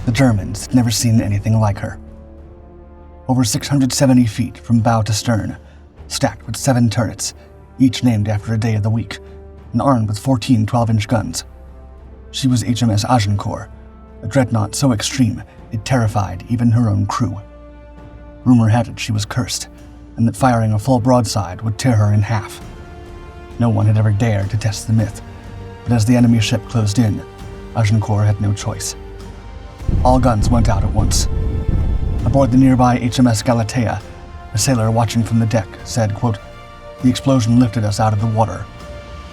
The Germans had never seen anything like her. Over 670 feet from bow to stern, stacked with 7 turrets, each named after a day of the week, and armed with 14 12-inch guns. She was HMS Agincourt, a dreadnought so extreme it terrified even her own crew. Rumor had it she was cursed, and that firing a full broadside would tear her in half. No one had ever dared to test the myth, but as the enemy ship closed in, Agincourt had no choice. All guns went out at once. Aboard the nearby HMS Galatea, a sailor watching from the deck said, quote, "The explosion lifted us out of the water.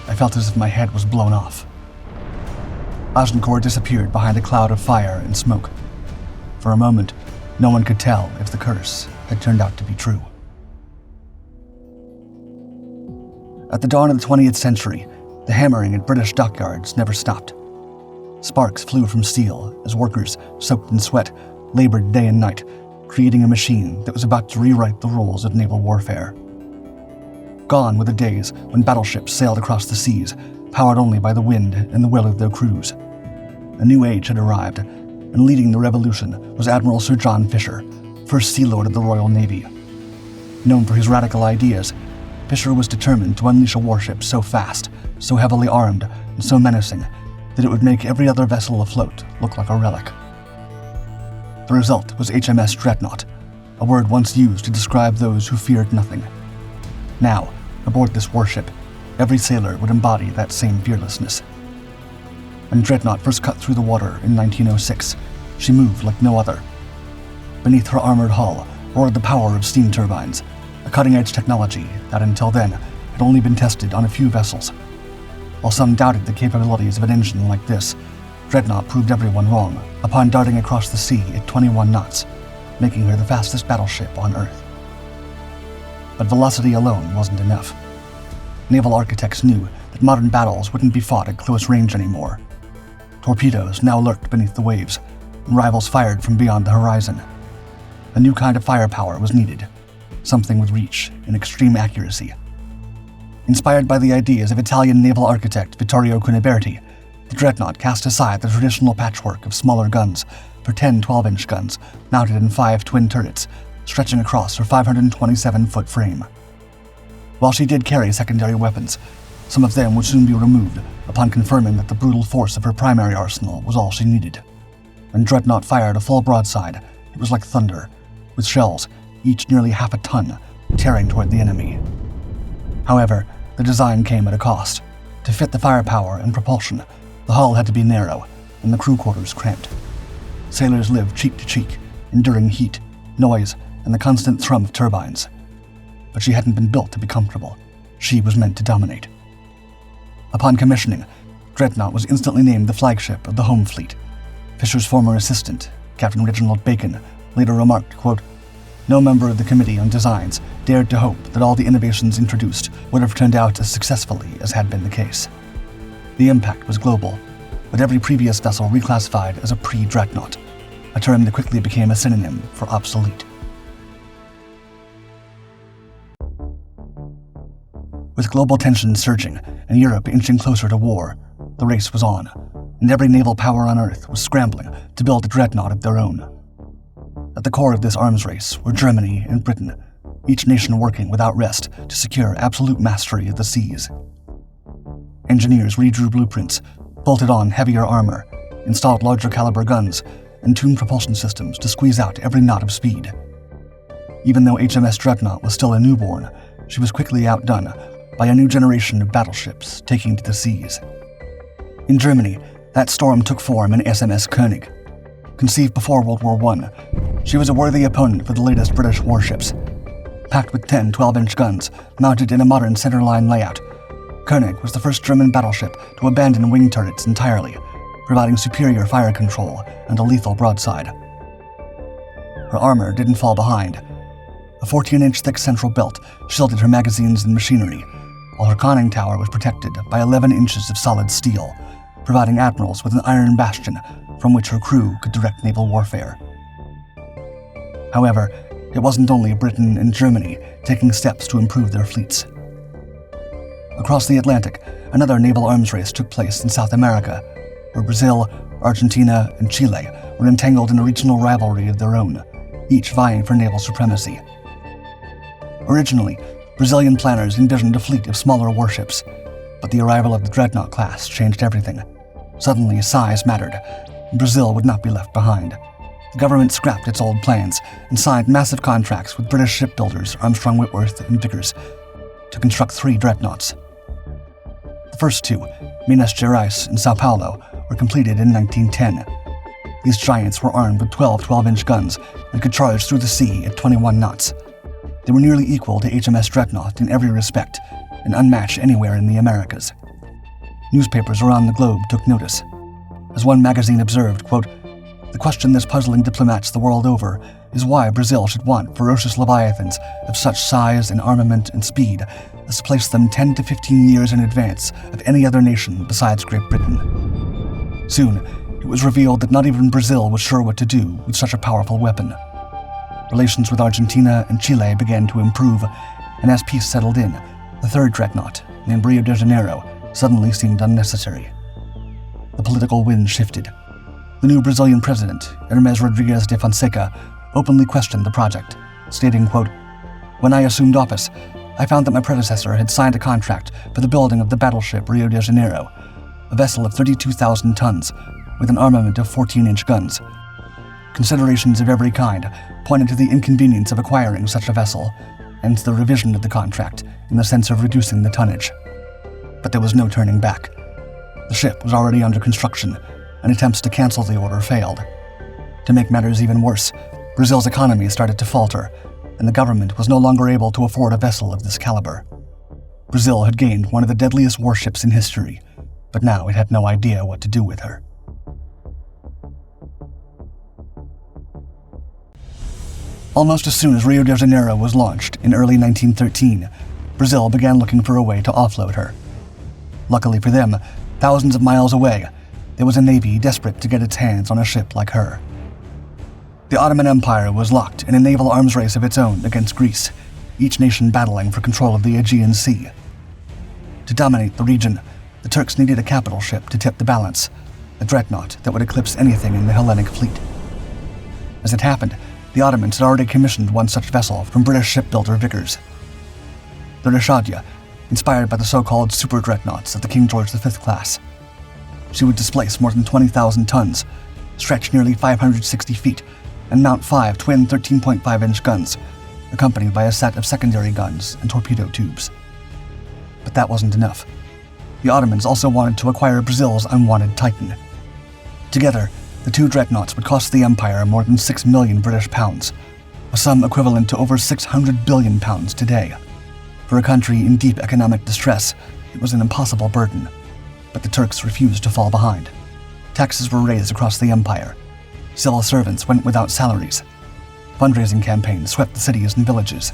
I felt as if my head was blown off." Agincourt disappeared behind a cloud of fire and smoke. For a moment, no one could tell if the curse had turned out to be true. At the dawn of the 20th century, the hammering at British dockyards never stopped. Sparks flew from steel as workers, soaked in sweat, labored day and night, creating a machine that was about to rewrite the rules of naval warfare. Gone were the days when battleships sailed across the seas, powered only by the wind and the will of their crews. A new age had arrived, and leading the revolution was Admiral Sir John Fisher, first Sea Lord of the Royal Navy. Known for his radical ideas, Fisher was determined to unleash a warship so fast, so heavily armed, and so menacing that it would make every other vessel afloat look like a relic. The result was HMS Dreadnought, a word once used to describe those who feared nothing. Now, aboard this warship, every sailor would embody that same fearlessness. When Dreadnought first cut through the water in 1906, she moved like no other. Beneath her armored hull roared the power of steam turbines, a cutting-edge technology that until then had only been tested on a few vessels. While some doubted the capabilities of an engine like this, Dreadnought proved everyone wrong upon darting across the sea at 21 knots, making her the fastest battleship on Earth. But velocity alone wasn't enough. Naval architects knew that modern battles wouldn't be fought at close range anymore. Torpedoes now lurked beneath the waves, and rivals fired from beyond the horizon. A new kind of firepower was needed, something with reach and extreme accuracy. Inspired by the ideas of Italian naval architect Vittorio Cuniberti, the Dreadnought cast aside the traditional patchwork of smaller guns for 10 12-inch guns mounted in 5 twin turrets, stretching across her 527-foot frame. While she did carry secondary weapons, some of them would soon be removed upon confirming that the brutal force of her primary arsenal was all she needed. When Dreadnought fired a full broadside, it was like thunder, with shells, each nearly half a ton, tearing toward the enemy. However, the design came at a cost. To fit the firepower and propulsion, the hull had to be narrow and the crew quarters cramped. Sailors lived cheek to cheek, enduring heat, noise, and the constant thrum of turbines. But she hadn't been built to be comfortable. She was meant to dominate. Upon commissioning, Dreadnought was instantly named the flagship of the Home Fleet. Fisher's former assistant, Captain Reginald Bacon, later remarked, quote, "No member of the Committee on Designs dared to hope that all the innovations introduced would have turned out as successfully as had been the case." The impact was global, with every previous vessel reclassified as a pre-Dreadnought, a term that quickly became a synonym for obsolete. With global tensions surging and Europe inching closer to war, the race was on, and every naval power on Earth was scrambling to build a dreadnought of their own. At the core of this arms race were Germany and Britain, each nation working without rest to secure absolute mastery of the seas. Engineers redrew blueprints, bolted on heavier armor, installed larger caliber guns, and tuned propulsion systems to squeeze out every knot of speed. Even though HMS Dreadnought was still a newborn, she was quickly outdone by a new generation of battleships taking to the seas. In Germany, that storm took form in SMS König. Conceived before World War I, she was a worthy opponent for the latest British warships. Packed with 10 12-inch guns, mounted in a modern centerline layout, König was the first German battleship to abandon wing turrets entirely, providing superior fire control and a lethal broadside. Her armor didn't fall behind. A 14-inch thick central belt shielded her magazines and machinery, while her conning tower was protected by 11 inches of solid steel, providing admirals with an iron bastion from which her crew could direct naval warfare. However, it wasn't only Britain and Germany taking steps to improve their fleets. Across the Atlantic, another naval arms race took place in South America, where Brazil, Argentina, and Chile were were entangled in a regional rivalry of their own, each vying for naval supremacy. Originally, Brazilian planners envisioned a fleet of smaller warships, but the arrival of the dreadnought class changed everything. Suddenly, size mattered, and Brazil would not be left behind. The government scrapped its old plans and signed massive contracts with British shipbuilders Armstrong Whitworth and Vickers to construct 3 dreadnoughts. The first 2, Minas Gerais and Sao Paulo, were completed in 1910. These giants were armed with 12 12-inch guns and could charge through the sea at 21 knots. They were nearly equal to HMS Dreadnought in every respect, and unmatched anywhere in the Americas. Newspapers around the globe took notice. As one magazine observed, quote, "The question that's puzzling diplomats the world over is why Brazil should want ferocious leviathans of such size and armament and speed as to place them 10 to 15 years in advance of any other nation besides Great Britain." Soon, it was revealed that not even Brazil was sure what to do with such a powerful weapon. Relations with Argentina and Chile began to improve, and as peace settled in, the third dreadnought, named Rio de Janeiro, suddenly seemed unnecessary. The political wind shifted. The new Brazilian president, Hermes Rodrigues de Fonseca, openly questioned the project, stating, quote, "When I assumed office, I found that my predecessor had signed a contract for the building of the battleship Rio de Janeiro, a vessel of 32,000 tons, with an armament of 14-inch guns. Considerations of every kind pointed to the inconvenience of acquiring such a vessel, and to the revision of the contract in the sense of reducing the tonnage. But there was no turning back. The ship was already under construction, and attempts to cancel the order failed. To make matters even worse, Brazil's economy started to falter, and the government was no longer able to afford a vessel of this caliber. Brazil had gained one of the deadliest warships in history, but now it had no idea what to do with her. Almost as soon as Rio de Janeiro was launched in early 1913, Brazil began looking for a way to offload her. Luckily for them, thousands of miles away, there was a navy desperate to get its hands on a ship like her. The Ottoman Empire was locked in a naval arms race of its own against Greece, each nation battling for control of the Aegean Sea. To dominate the region, the Turks needed a capital ship to tip the balance, a dreadnought that would eclipse anything in the Hellenic fleet. As it happened, the Ottomans had already commissioned one such vessel from British shipbuilder Vickers. The Rashadja, inspired by the so-called super dreadnoughts of the King George V class. She would displace more than 20,000 tons, stretch nearly 560 feet, and mount 5 twin 13.5-inch guns, accompanied by a set of secondary guns and torpedo tubes. But that wasn't enough. The Ottomans also wanted to acquire Brazil's unwanted Titan. Together, the 2 dreadnoughts would cost the Empire more than 6 million British pounds, a sum equivalent to over 600 billion pounds today. For a country in deep economic distress, it was an impossible burden, but the Turks refused to fall behind. Taxes were raised across the empire. Civil servants went without salaries. Fundraising campaigns swept the cities and villages.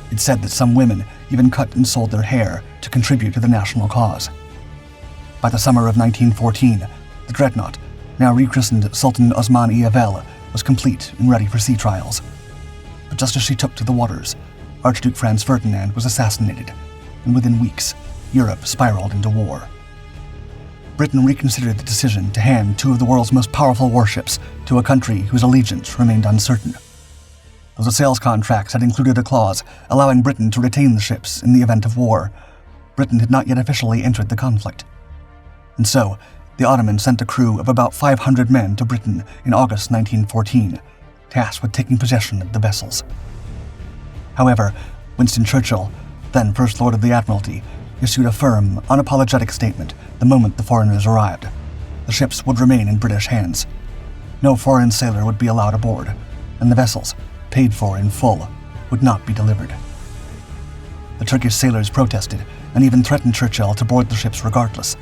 It's said that some women even cut and sold their hair to contribute to the national cause. By the summer of 1914, the dreadnought, now rechristened Sultan Osman I Abel, was complete and ready for sea trials. But just as she took to the waters, Archduke Franz Ferdinand was assassinated, and within weeks, Europe spiraled into war. Britain reconsidered the decision to hand 2 of the world's most powerful warships to a country whose allegiance remained uncertain. Though the sales contracts had included a clause allowing Britain to retain the ships in the event of war, Britain had not yet officially entered the conflict. And so, the Ottomans sent a crew of about 500 men to Britain in August 1914, tasked with taking possession of the vessels. However, Winston Churchill, then First Lord of the Admiralty, issued a firm, unapologetic statement the moment the foreigners arrived. The ships would remain in British hands. No foreign sailor would be allowed aboard, and the vessels, paid for in full, would not be delivered. The Turkish sailors protested and even threatened Churchill to board the ships regardless.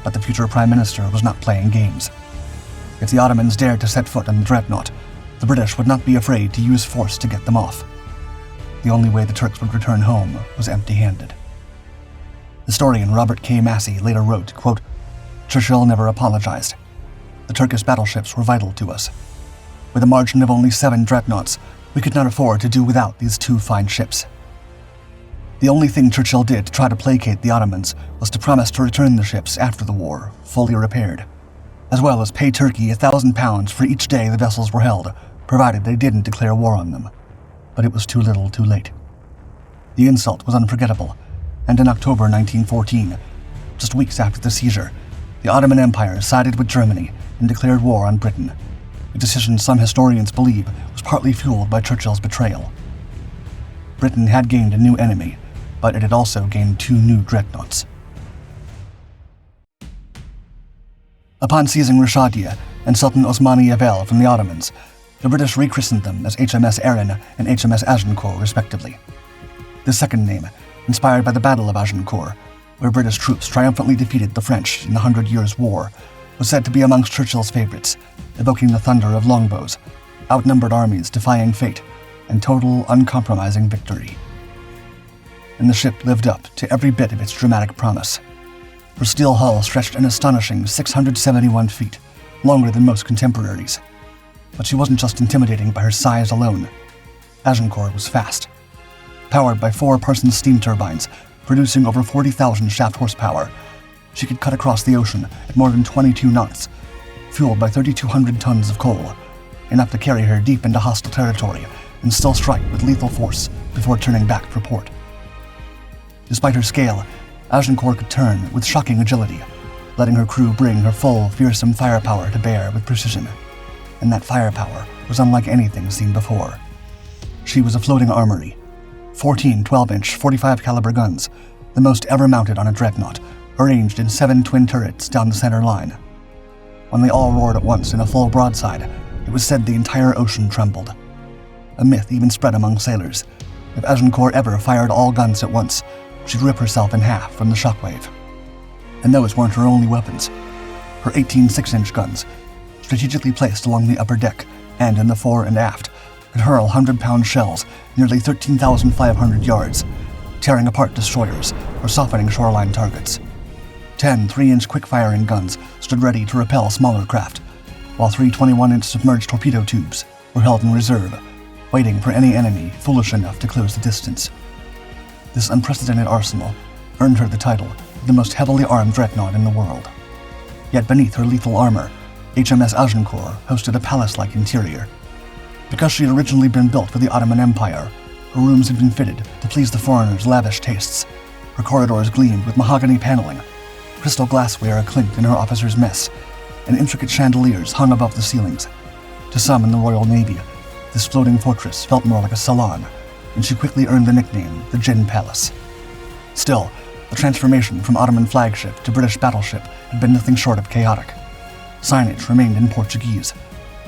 But the future Prime Minister was not playing games. If the Ottomans dared to set foot on the dreadnought, the British would not be afraid to use force to get them off. The only way the Turks would return home was empty-handed. Historian Robert K. Massey later wrote, quote, "Churchill never apologized. The Turkish battleships were vital to us. With a margin of only 7 dreadnoughts, we could not afford to do without these 2 fine ships." The only thing Churchill did to try to placate the Ottomans was to promise to return the ships after the war, fully repaired. as well as pay Turkey £1,000 for each day the vessels were held, provided they didn't declare war on them. But it was too little too late. The insult was unforgettable, and in October 1914, just weeks after the seizure, the Ottoman Empire sided with Germany and declared war on Britain, a decision some historians believe was partly fueled by Churchill's betrayal. Britain had gained a new enemy, but it had also gained 2 new dreadnoughts. Upon seizing Rashadia and Sultan Osmani Yavel from the Ottomans, the British rechristened them as HMS Erin and HMS Agincourt, respectively. The second name, inspired by the Battle of Agincourt, where British troops triumphantly defeated the French in the 100 Years' War, was said to be amongst Churchill's favorites, evoking the thunder of longbows, outnumbered armies defying fate, and total, uncompromising victory. And the ship lived up to every bit of its dramatic promise. Her steel hull stretched an astonishing 671 feet, longer than most contemporaries. But she wasn't just intimidating by her size alone. Agincourt was fast. Powered by 4 Parsons steam turbines, producing over 40,000 shaft horsepower, she could cut across the ocean at more than 22 knots, fueled by 3,200 tons of coal, enough to carry her deep into hostile territory and still strike with lethal force before turning back for port. Despite her scale, Agincourt could turn with shocking agility, letting her crew bring her full, fearsome firepower to bear with precision. And that firepower was unlike anything seen before. She was a floating armory, 14 12-inch 45 caliber guns, the most ever mounted on a dreadnought, arranged in 7 twin turrets down the center line. When they all roared at once in a full broadside, it was said the entire ocean trembled. A myth even spread among sailors. If Agincourt ever fired all guns at once, she'd rip herself in half from the shockwave. And those weren't her only weapons. Her 18 6-inch guns, strategically placed along the upper deck and in the fore and aft, could hurl 100-pound shells nearly 13,500 yards, tearing apart destroyers or softening shoreline targets. 10 3-inch quick-firing guns stood ready to repel smaller craft, while 3 21-inch submerged torpedo tubes were held in reserve, waiting for any enemy foolish enough to close the distance. This unprecedented arsenal earned her the title of the most heavily armed dreadnought in the world. Yet beneath her lethal armor, HMS Agincourt hosted a palace-like interior. Because she had originally been built for the Ottoman Empire, her rooms had been fitted to please the foreigners' lavish tastes. Her corridors gleamed with mahogany paneling, crystal glassware clinked in her officers' mess, and intricate chandeliers hung above the ceilings. To some in the Royal Navy, this floating fortress felt more like a salon, and she quickly earned the nickname the Gin Palace. Still, the transformation from Ottoman flagship to British battleship had been nothing short of chaotic. Signage remained in Portuguese,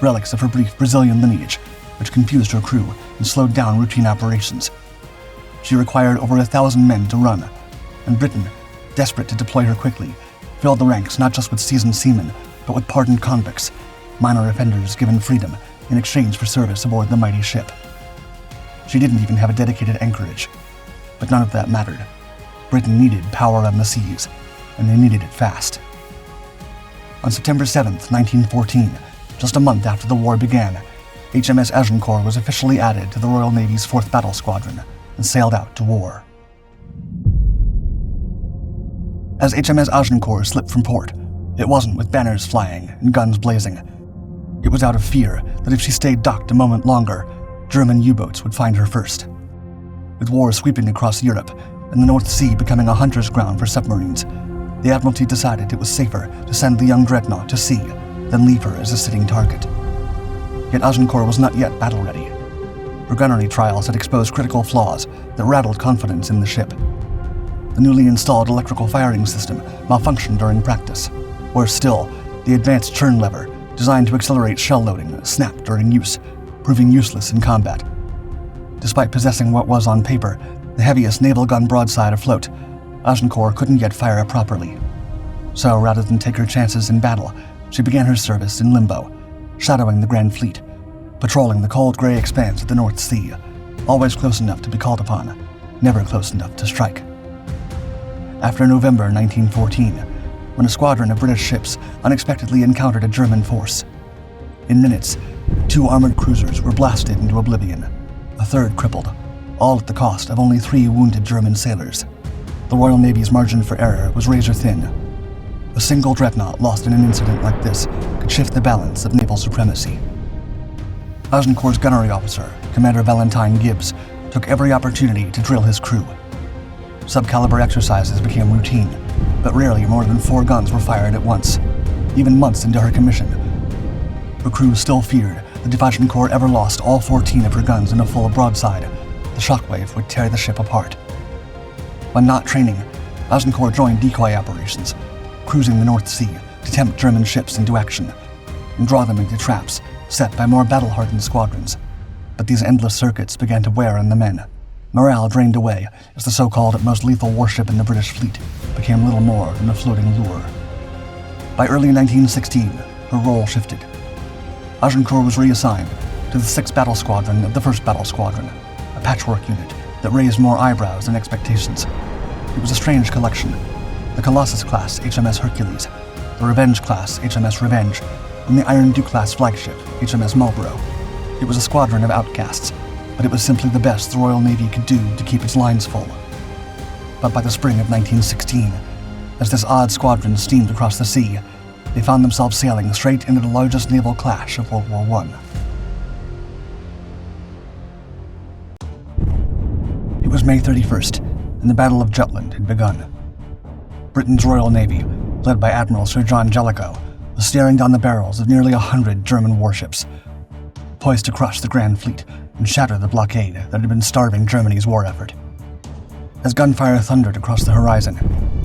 relics of her brief Brazilian lineage, which confused her crew and slowed down routine operations. She required over 1,000 men to run, and Britain, desperate to deploy her quickly, filled the ranks not just with seasoned seamen, but with pardoned convicts, minor offenders given freedom in exchange for service aboard the mighty ship. She didn't even have a dedicated anchorage, but none of that mattered. Britain needed power on the seas, and they needed it fast. On September 7th, 1914, just a month after the war began, HMS Agincourt was officially added to the Royal Navy's 4th Battle Squadron and sailed out to war. As HMS Agincourt slipped from port, it wasn't with banners flying and guns blazing. It was out of fear that if she stayed docked a moment longer, German U-boats would find her first. With war sweeping across Europe and the North Sea becoming a hunter's ground for submarines, the Admiralty decided it was safer to send the young dreadnought to sea than leave her as a sitting target. Yet Agincourt was not yet battle-ready. Her gunnery trials had exposed critical flaws that rattled confidence in the ship. The newly installed electrical firing system malfunctioned during practice. Worse still, the advanced churn lever, designed to accelerate shell loading, snapped during use, proving useless in combat. Despite possessing what was on paper the heaviest naval gun broadside afloat, Agincourt couldn't yet fire it properly. So rather than take her chances in battle, she began her service in limbo, shadowing the Grand Fleet, patrolling the cold gray expanse of the North Sea, always close enough to be called upon, never close enough to strike. After November 1914, when a squadron of British ships unexpectedly encountered a German force. In minutes, 2 armored cruisers were blasted into oblivion, a third crippled, all at the cost of only 3 wounded German sailors. The Royal Navy's margin for error was razor thin. A A single dreadnought lost in an incident like this could shift the balance of naval supremacy. Agincourt's gunnery officer, Commander Valentine Gibbs, took every opportunity to drill his crew. Subcaliber exercises became routine, but rarely more than 4 guns were fired at once, even months into her commission. Her crew still feared that if Agincourt ever lost all 14 of her guns in a full broadside, the shockwave would tear the ship apart. When not training, Agincourt joined decoy operations, cruising the North Sea to tempt German ships into action and draw them into traps set by more battle-hardened squadrons. But these endless circuits began to wear on the men. Morale drained away as the so-called most lethal warship in the British fleet became little more than a floating lure. By early 1916, her role shifted. Agincourt was reassigned to the 6th Battle Squadron of the 1st Battle Squadron, a patchwork unit that raised more eyebrows than expectations. It was a strange collection. The Colossus-class HMS Hercules, the Revenge-class HMS Revenge, and the Iron Duke-class flagship HMS Marlborough. It was a squadron of outcasts, but it was simply the best the Royal Navy could do to keep its lines full. But by the spring of 1916, as this odd squadron steamed across the sea, they found themselves sailing straight into the largest naval clash of World War I. It was May 31st, and the Battle of Jutland had begun. Britain's Royal Navy, led by Admiral Sir John Jellicoe, was staring down the barrels of nearly 100 German warships, poised to crush the Grand Fleet and shatter the blockade that had been starving Germany's war effort. As gunfire thundered across the horizon,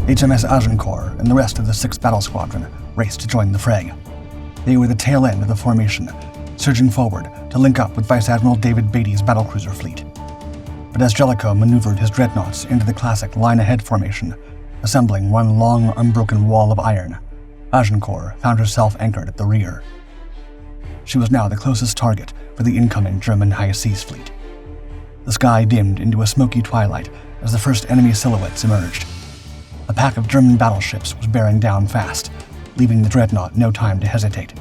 HMS Agincourt and the rest of the 6th Battle Squadron raced to join the fray. They were the tail end of the formation, surging forward to link up with Vice Admiral David Beatty's battlecruiser fleet. But as Jellicoe maneuvered his dreadnoughts into the classic line-ahead formation, assembling one long, unbroken wall of iron, Agincourt found herself anchored at the rear. She was now the closest target for the incoming German high seas fleet. The sky dimmed into a smoky twilight as the first enemy silhouettes emerged. A pack of German battleships was bearing down fast, leaving the dreadnought no time to hesitate.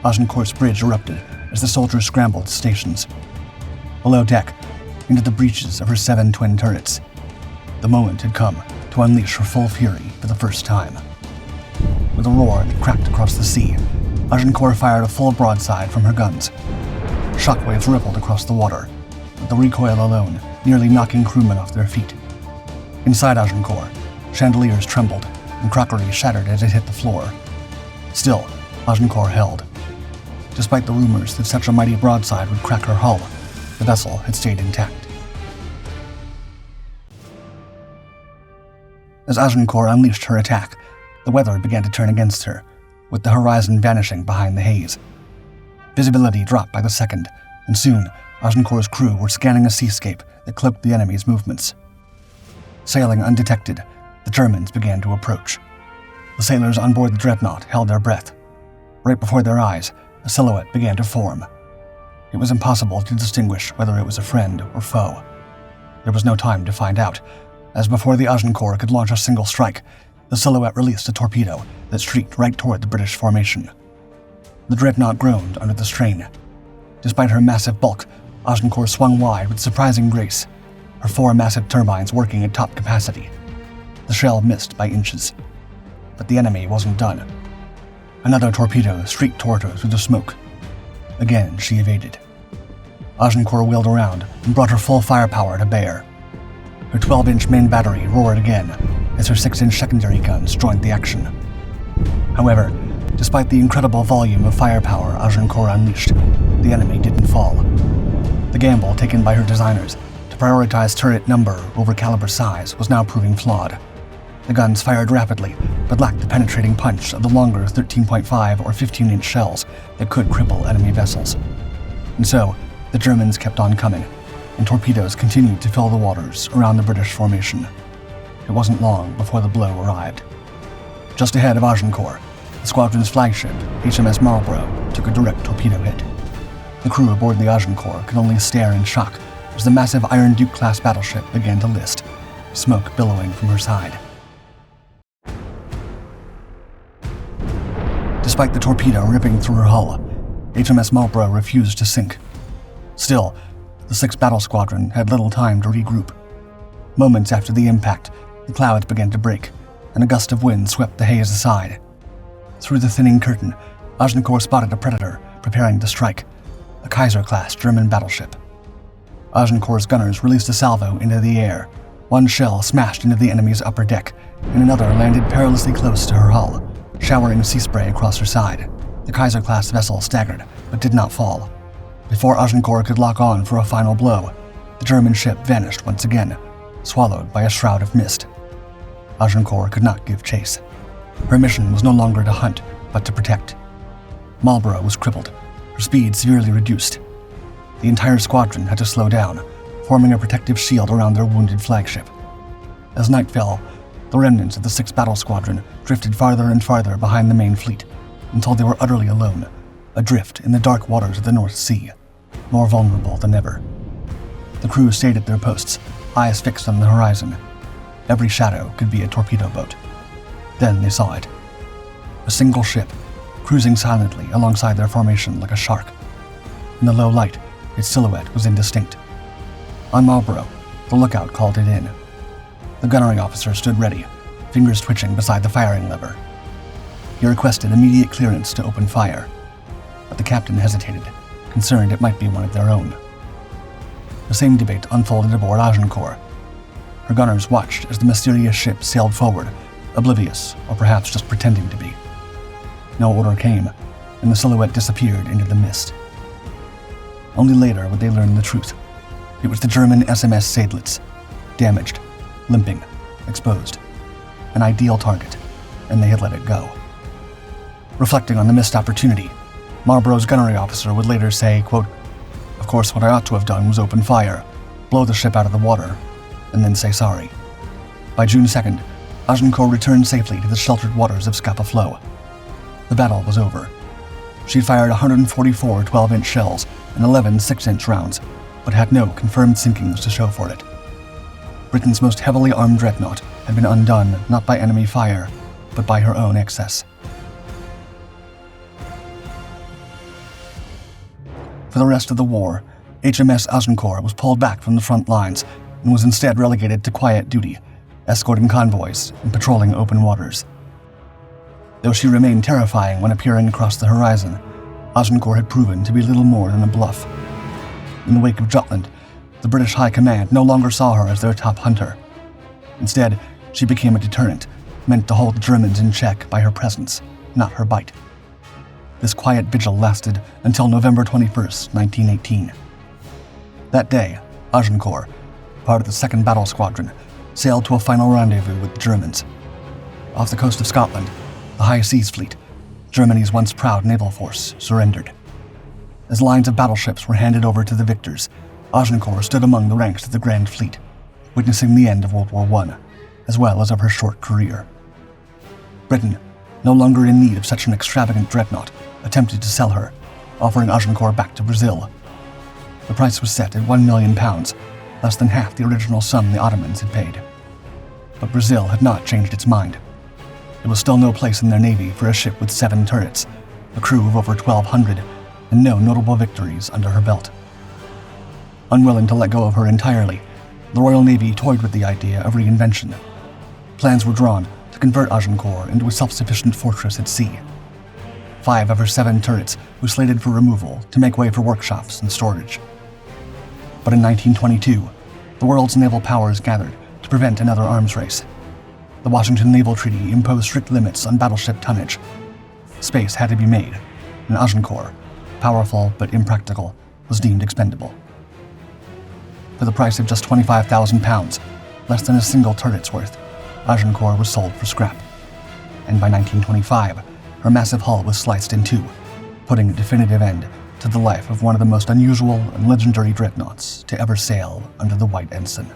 Agincourt's bridge erupted as the soldiers scrambled to stations. Below deck, into the breaches of her 7 twin turrets, the moment had come to unleash her full fury for the first time. With a roar that cracked across the sea, Agincourt fired a full broadside from her guns. Shockwaves rippled across the water, with the recoil alone nearly knocking crewmen off their feet. Inside Agincourt, chandeliers trembled and crockery shattered as it hit the floor. Still, Agincourt held. Despite the rumors that such a mighty broadside would crack her hull, the vessel had stayed intact. As Agincourt unleashed her attack, the weather began to turn against her, with the horizon vanishing behind the haze. Visibility dropped by the second, and soon Agincourt's crew were scanning a seascape that cloaked the enemy's movements. Sailing undetected, the Germans began to approach. The sailors on board the dreadnought held their breath. Right before their eyes, a silhouette began to form. It was impossible to distinguish whether it was a friend or foe. There was no time to find out, as before the Agincourt could launch a single strike, the silhouette released a torpedo that streaked right toward the British formation. The dreadnought groaned under the strain. Despite her massive bulk, Agincourt swung wide with surprising grace, her 4 massive turbines working at top capacity. The shell missed by inches. But the enemy wasn't done. Another torpedo streaked toward her through the smoke. Again, she evaded. Agincourt wheeled around and brought her full firepower to bear. Her 12-inch main battery roared again as her 6-inch secondary guns joined the action. However, despite the incredible volume of firepower Agincourt unleashed, the enemy didn't fall. The gamble taken by her designers to prioritize turret number over caliber size was now proving flawed. The guns fired rapidly, but lacked the penetrating punch of the longer 13.5 or 15-inch shells that could cripple enemy vessels. And so, the Germans kept on coming, and torpedoes continued to fill the waters around the British formation. It wasn't long before the blow arrived. Just ahead of Agincourt, the squadron's flagship, HMS Marlborough, took a direct torpedo hit. The crew aboard the Agincourt could only stare in shock as the massive Iron Duke-class battleship began to list, smoke billowing from her side. Despite the torpedo ripping through her hull, HMS Marlborough refused to sink. Still, the 6th Battle Squadron had little time to regroup. Moments after the impact, the clouds began to break, and a gust of wind swept the haze aside. Through the thinning curtain, Agincourt spotted a predator preparing to strike, a Kaiser-class German battleship. Agincourt's gunners released a salvo into the air. One shell smashed into the enemy's upper deck, and another landed perilously close to her hull, showering sea spray across her side. The Kaiser-class vessel staggered, but did not fall. Before Agincourt could lock on for a final blow, the German ship vanished once again, swallowed by a shroud of mist. Agincourt could not give chase. Her mission was no longer to hunt, but to protect. Marlborough was crippled, her speed severely reduced. The entire squadron had to slow down, forming a protective shield around their wounded flagship. As night fell, the remnants of the 6th Battle Squadron drifted farther and farther behind the main fleet, until they were utterly alone, adrift in the dark waters of the North Sea, more vulnerable than ever. The crew stayed at their posts, eyes fixed on the horizon. Every shadow could be a torpedo boat. Then they saw it. A single ship, cruising silently alongside their formation like a shark. In the low light, its silhouette was indistinct. On Marlborough, the lookout called it in. The gunnery officer stood ready, fingers twitching beside the firing lever. He requested immediate clearance to open fire, but the captain hesitated, concerned it might be one of their own. The same debate unfolded aboard Agincourt. Her gunners watched as the mysterious ship sailed forward, oblivious, or perhaps just pretending to be. No order came, and the silhouette disappeared into the mist. Only later would they learn the truth. It was the German HMS Seydlitz, damaged, limping, exposed, an ideal target, and they had let it go. Reflecting on the missed opportunity, Marlborough's gunnery officer would later say, quote, "Of course, what I ought to have done was open fire, blow the ship out of the water, and then say sorry." By June 2nd, Agincourt returned safely to the sheltered waters of Scapa Flow. The battle was over. She'd fired 144 12-inch shells and 11 6-inch rounds, but had no confirmed sinkings to show for it. Britain's most heavily armed dreadnought had been undone not by enemy fire, but by her own excess. For the rest of the war, HMS Agincourt was pulled back from the front lines and was instead relegated to quiet duty, escorting convoys and patrolling open waters. Though she remained terrifying when appearing across the horizon, Agincourt had proven to be little more than a bluff. In the wake of Jutland, the British High Command no longer saw her as their top hunter. Instead, she became a deterrent, meant to hold the Germans in check by her presence, not her bite. This quiet vigil lasted until November 21st, 1918. That day, Agincourt, part of the 2nd Battle Squadron, sailed to a final rendezvous with the Germans. Off the coast of Scotland, the High Seas Fleet, Germany's once proud naval force, surrendered. As lines of battleships were handed over to the victors, Agincourt stood among the ranks of the Grand Fleet, witnessing the end of World War I, as well as of her short career. Britain, no longer in need of such an extravagant dreadnought, attempted to sell her, offering Agincourt back to Brazil. The price was set at £1 million, less than half the original sum the Ottomans had paid. But Brazil had not changed its mind. There was still no place in their navy for a ship with 7 turrets, a crew of over 1,200, and no notable victories under her belt. Unwilling to let go of her entirely, the Royal Navy toyed with the idea of reinvention. Plans were drawn to convert Agincourt into a self-sufficient fortress at sea. 5 of her 7 turrets were slated for removal to make way for workshops and storage. But in 1922, the world's naval powers gathered to prevent another arms race. The Washington Naval Treaty imposed strict limits on battleship tonnage. Space had to be made, and Agincourt, powerful but impractical, was deemed expendable. For the price of just £25,000, less than a single turret's worth, Agincourt was sold for scrap. And by 1925, her massive hull was sliced in two, putting a definitive end to the life of one of the most unusual and legendary dreadnoughts to ever sail under the White Ensign.